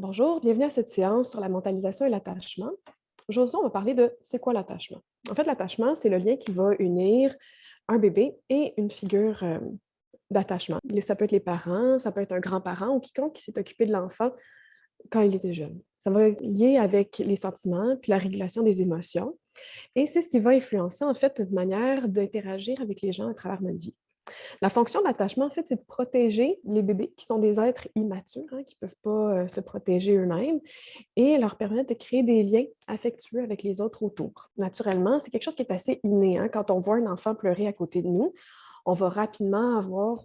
Bonjour, bienvenue à cette séance sur la mentalisation et l'attachement. Aujourd'hui, on va parler de c'est quoi l'attachement? En fait, l'attachement, c'est le lien qui va unir un bébé et une figure d'attachement. Ça peut être les parents, ça peut être un grand-parent ou quiconque qui s'est occupé de l'enfant quand il était jeune. Ça va être lié avec les sentiments puis la régulation des émotions. Et c'est ce qui va influencer en fait notre manière d'interagir avec les gens à travers notre vie. La fonction de l'attachement, en fait, c'est de protéger les bébés qui sont des êtres immatures, hein, qui ne peuvent pas se protéger eux-mêmes et leur permettre de créer des liens affectueux avec les autres autour. Naturellement, c'est quelque chose qui est assez inné, hein. Quand on voit un enfant pleurer à côté de nous, on va rapidement avoir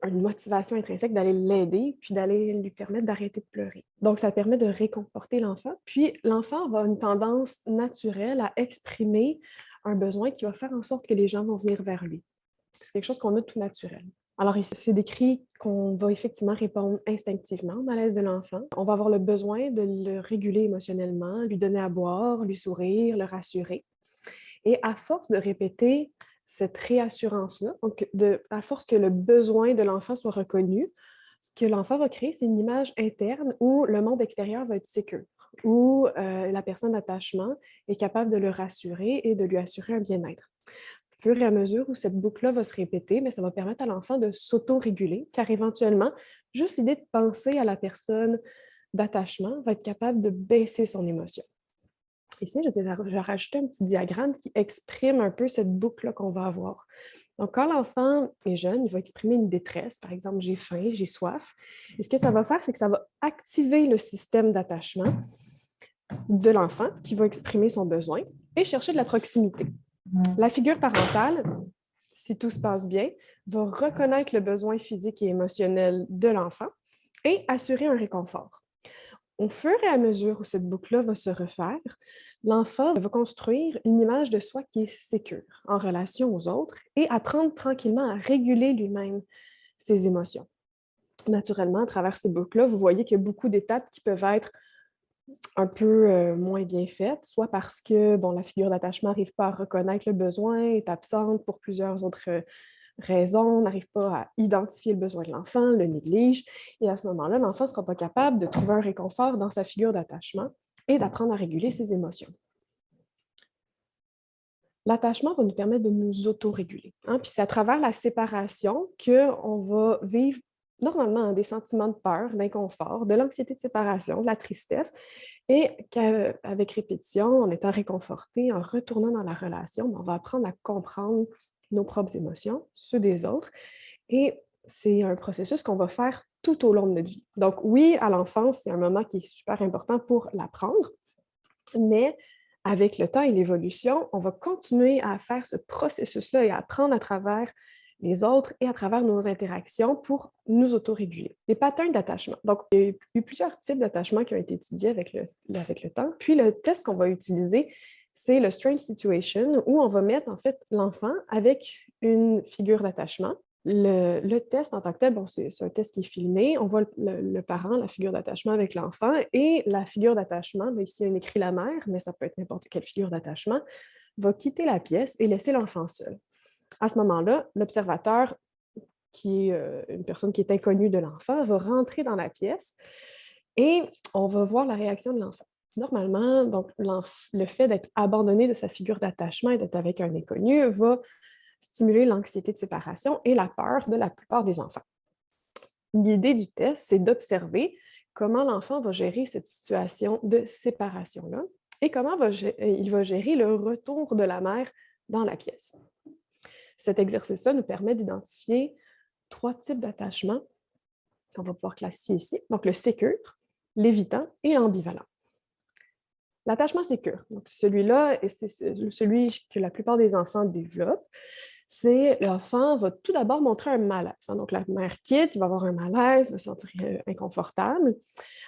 une motivation intrinsèque d'aller l'aider, puis d'aller lui permettre d'arrêter de pleurer. Donc, ça permet de réconforter l'enfant. Puis, l'enfant va avoir une tendance naturelle à exprimer un besoin qui va faire en sorte que les gens vont venir vers lui. C'est quelque chose qu'on a tout naturel. Alors ici, c'est décrit qu'on va effectivement répondre instinctivement au malaise de l'enfant. On va avoir le besoin de le réguler émotionnellement, lui donner à boire, lui sourire, le rassurer. Et à force de répéter cette réassurance-là, donc à force que le besoin de l'enfant soit reconnu, ce que l'enfant va créer, c'est une image interne où le monde extérieur va être sécure, où la personne d'attachement est capable de le rassurer et de lui assurer un bien-être. Au fur et à mesure où cette boucle-là va se répéter, mais ça va permettre à l'enfant de s'auto-réguler, car éventuellement, juste l'idée de penser à la personne d'attachement va être capable de baisser son émotion. Ici, je vais rajouter un petit diagramme qui exprime un peu cette boucle-là qu'on va avoir. Donc, quand l'enfant est jeune, il va exprimer une détresse, par exemple, j'ai faim, j'ai soif. Et ce que ça va faire, c'est que ça va activer le système d'attachement de l'enfant qui va exprimer son besoin et chercher de la proximité. La figure parentale, si tout se passe bien, va reconnaître le besoin physique et émotionnel de l'enfant et assurer un réconfort. Au fur et à mesure où cette boucle-là va se refaire, l'enfant va construire une image de soi qui est sécure en relation aux autres et apprendre tranquillement à réguler lui-même ses émotions. Naturellement, à travers ces boucles-là, vous voyez qu'il y a beaucoup d'étapes qui peuvent être un peu moins bien faites, soit parce que bon, la figure d'attachement n'arrive pas à reconnaître le besoin, est absente pour plusieurs autres raisons, n'arrive pas à identifier le besoin de l'enfant, le néglige. Et à ce moment-là, l'enfant ne sera pas capable de trouver un réconfort dans sa figure d'attachement et d'apprendre à réguler ses émotions. L'attachement va nous permettre de nous auto-réguler, hein? Puis c'est à travers la séparation qu'on va vivre normalement des sentiments de peur, d'inconfort, de l'anxiété de séparation, de la tristesse, et qu'avec répétition, en étant réconforté, en retournant dans la relation, on va apprendre à comprendre nos propres émotions, ceux des autres, et c'est un processus qu'on va faire tout au long de notre vie. Donc oui, à l'enfance, c'est un moment qui est super important pour l'apprendre, mais avec le temps et l'évolution, on va continuer à faire ce processus-là et à apprendre à travers les autres et à travers nos interactions pour nous autoréguler. Les patterns d'attachement. Donc, il y a eu plusieurs types d'attachement qui ont été étudiés avec le temps. Puis, le test qu'on va utiliser, c'est le Strange Situation, où on va mettre en fait l'enfant avec une figure d'attachement. Le test en tant que tel, bon, c'est un test qui est filmé. On voit le parent, la figure d'attachement avec l'enfant et la figure d'attachement, ici il y a écrit la mère, mais ça peut être n'importe quelle figure d'attachement, va quitter la pièce et laisser l'enfant seul. À ce moment-là, l'observateur, qui est une personne qui est inconnue de l'enfant, va rentrer dans la pièce et on va voir la réaction de l'enfant. Normalement, donc, le fait d'être abandonné de sa figure d'attachement et d'être avec un inconnu va stimuler l'anxiété de séparation et la peur de la plupart des enfants. L'idée du test, c'est d'observer comment l'enfant va gérer cette situation de séparation-là et comment il va gérer le retour de la mère dans la pièce. Cet exercice-là nous permet d'identifier 3 types d'attachements qu'on va pouvoir classifier ici. Donc, le sécure, l'évitant et l'ambivalent. L'attachement sécure, donc celui-là, c'est celui que la plupart des enfants développent, c'est l'enfant va tout d'abord montrer un malaise. Donc, la mère quitte, il va avoir un malaise, il va se sentir inconfortable.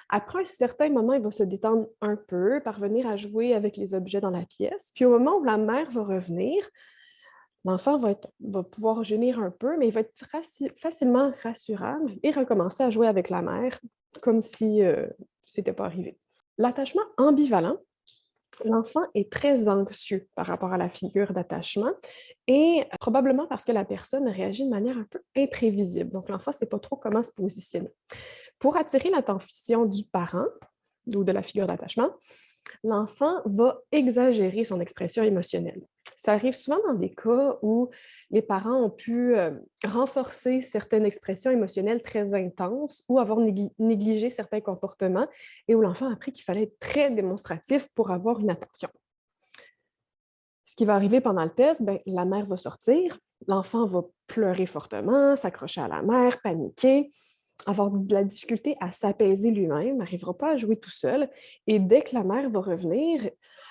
Après un certain moment, il va se détendre un peu, parvenir à jouer avec les objets dans la pièce. Puis au moment où la mère va revenir, l'enfant va pouvoir gémir un peu, mais il va être facilement rassurable et recommencer à jouer avec la mère comme si ce n'était pas arrivé. L'attachement ambivalent, l'enfant est très anxieux par rapport à la figure d'attachement et probablement parce que la personne réagit de manière un peu imprévisible. Donc, l'enfant ne sait pas trop comment se positionner. Pour attirer l'attention du parent ou de la figure d'attachement, l'enfant va exagérer son expression émotionnelle. Ça arrive souvent dans des cas où les parents ont pu renforcer certaines expressions émotionnelles très intenses ou avoir négligé certains comportements et où l'enfant a appris qu'il fallait être très démonstratif pour avoir une attention. Ce qui va arriver pendant le test, ben, la mère va sortir, l'enfant va pleurer fortement, s'accrocher à la mère, paniquer, avoir de la difficulté à s'apaiser lui-même, n'arrivera pas à jouer tout seul. Et dès que la mère va revenir,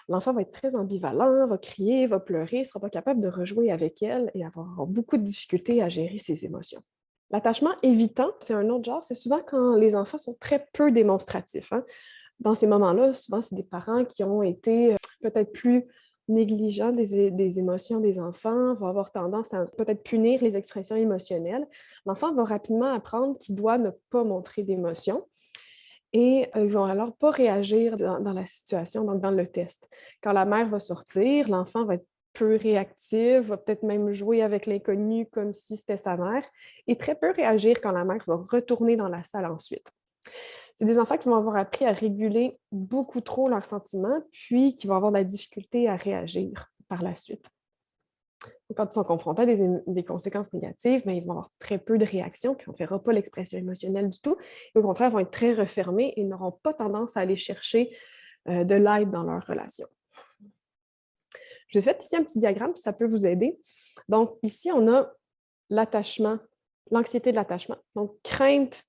l'enfant va être très ambivalent, va crier, va pleurer, ne sera pas capable de rejouer avec elle et avoir beaucoup de difficultés à gérer ses émotions. L'attachement évitant, c'est un autre genre, c'est souvent quand les enfants sont très peu démonstratifs, hein. Dans ces moments-là, souvent, c'est des parents qui ont été peut-être plus négligents des émotions des enfants, vont avoir tendance à peut-être punir les expressions émotionnelles. L'enfant va rapidement apprendre qu'il doit ne pas montrer d'émotions et ils vont alors pas réagir dans la situation, donc dans le test. Quand la mère va sortir, l'enfant va être peu réactif, va peut-être même jouer avec l'inconnu comme si c'était sa mère et très peu réagir quand la mère va retourner dans la salle ensuite. C'est des enfants qui vont avoir appris à réguler beaucoup trop leurs sentiments, puis qui vont avoir de la difficulté à réagir par la suite. Quand ils sont confrontés à des conséquences négatives, bien, ils vont avoir très peu de réactions, puis on ne verra pas l'expression émotionnelle du tout. Et au contraire, ils vont être très refermés et n'auront pas tendance à aller chercher de l'aide dans leur relation. Je vous ai fait ici un petit diagramme, puis ça peut vous aider. Donc, ici, on a l'attachement, l'anxiété de l'attachement. Donc, crainte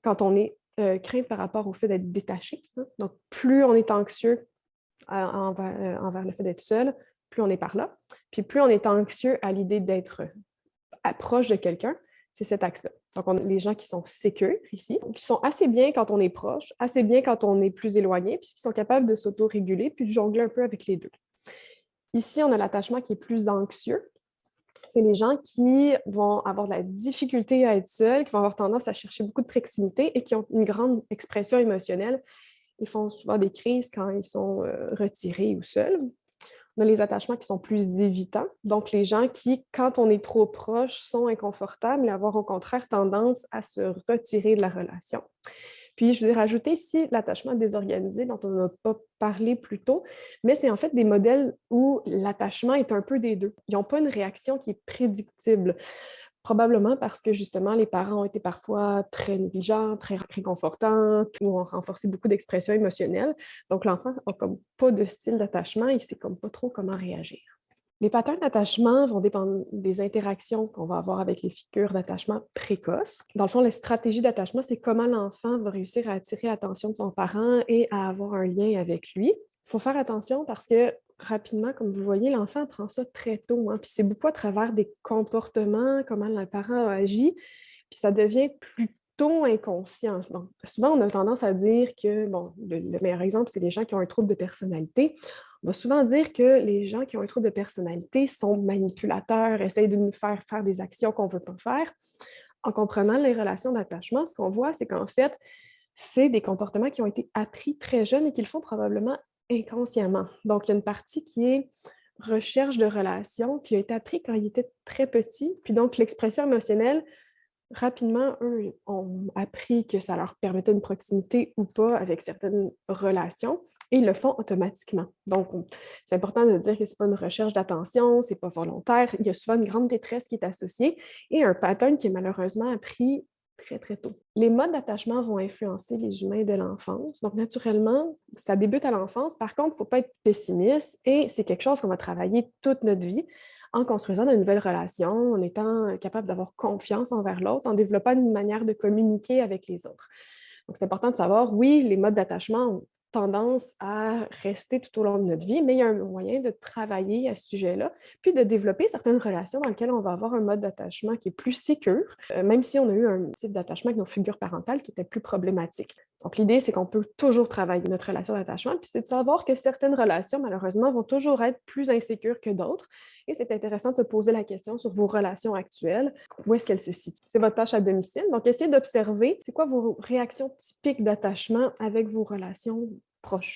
quand on est crainte par rapport au fait d'être détaché, hein. Donc, plus on est anxieux envers le fait d'être seul, plus on est par là. Puis plus on est anxieux à l'idée d'être proche de quelqu'un, c'est cet axe-là. Donc, on a les gens qui sont sécures ici, qui sont assez bien quand on est proche, assez bien quand on est plus éloigné, puis qui sont capables de s'auto-réguler, puis de jongler un peu avec les deux. Ici, on a l'attachement qui est plus anxieux. C'est les gens qui vont avoir de la difficulté à être seuls, qui vont avoir tendance à chercher beaucoup de proximité et qui ont une grande expression émotionnelle. Ils font souvent des crises quand ils sont retirés ou seuls. On a les attachements qui sont plus évitants, donc les gens qui, quand on est trop proche, sont inconfortables et avoir au contraire tendance à se retirer de la relation. Puis, je vais rajouter ici l'attachement désorganisé dont on n'a pas parlé plus tôt, mais c'est en fait des modèles où l'attachement est un peu des deux. Ils n'ont pas une réaction qui est prédictible, probablement parce que justement, les parents ont été parfois très négligents, très réconfortants, ou ont renforcé beaucoup d'expressions émotionnelles. Donc, l'enfant n'a comme pas de style d'attachement, il ne sait comme pas trop comment réagir. Les patterns d'attachement vont dépendre des interactions qu'on va avoir avec les figures d'attachement précoces. Dans le fond, la stratégie d'attachement, c'est comment l'enfant va réussir à attirer l'attention de son parent et à avoir un lien avec lui. Il faut faire attention parce que rapidement, comme vous voyez, l'enfant apprend ça très tôt, hein, puis c'est beaucoup à travers des comportements, comment le parent agit, puis ça devient plutôt inconscient. Donc, souvent, on a tendance à dire que, bon, le meilleur exemple, c'est les gens qui ont un trouble de personnalité. On va souvent dire que les gens qui ont un trouble de personnalité sont manipulateurs, essayent de nous faire faire des actions qu'on ne veut pas faire. En comprenant les relations d'attachement, ce qu'on voit, c'est qu'en fait, c'est des comportements qui ont été appris très jeunes et qu'ils font probablement inconsciemment. Donc, il y a une partie qui est recherche de relations qui a été appris quand ils étaient très petits. Puis donc, l'expression émotionnelle, rapidement, eux ont appris que ça leur permettait une proximité ou pas avec certaines relations et ils le font automatiquement. Donc, c'est important de dire que ce n'est pas une recherche d'attention, ce n'est pas volontaire. Il y a souvent une grande détresse qui est associée et un pattern qui est malheureusement appris très, très tôt. Les modes d'attachement vont influencer les humains de l'enfance. Donc, naturellement, ça débute à l'enfance. Par contre, il ne faut pas être pessimiste et c'est quelque chose qu'on va travailler toute notre vie en construisant de nouvelles relations, en étant capable d'avoir confiance envers l'autre, en développant une manière de communiquer avec les autres. Donc, c'est important de savoir, oui, les modes d'attachement ont tendance à rester tout au long de notre vie, mais il y a un moyen de travailler à ce sujet-là, puis de développer certaines relations dans lesquelles on va avoir un mode d'attachement qui est plus sécure, même si on a eu un type d'attachement avec nos figures parentales qui était plus problématique. Donc, l'idée, c'est qu'on peut toujours travailler notre relation d'attachement, puis c'est de savoir que certaines relations, malheureusement, vont toujours être plus insécures que d'autres. Et c'est intéressant de se poser la question sur vos relations actuelles, où est-ce qu'elles se situent. C'est votre tâche à domicile. Donc, essayez d'observer c'est quoi vos réactions typiques d'attachement avec vos relations proches.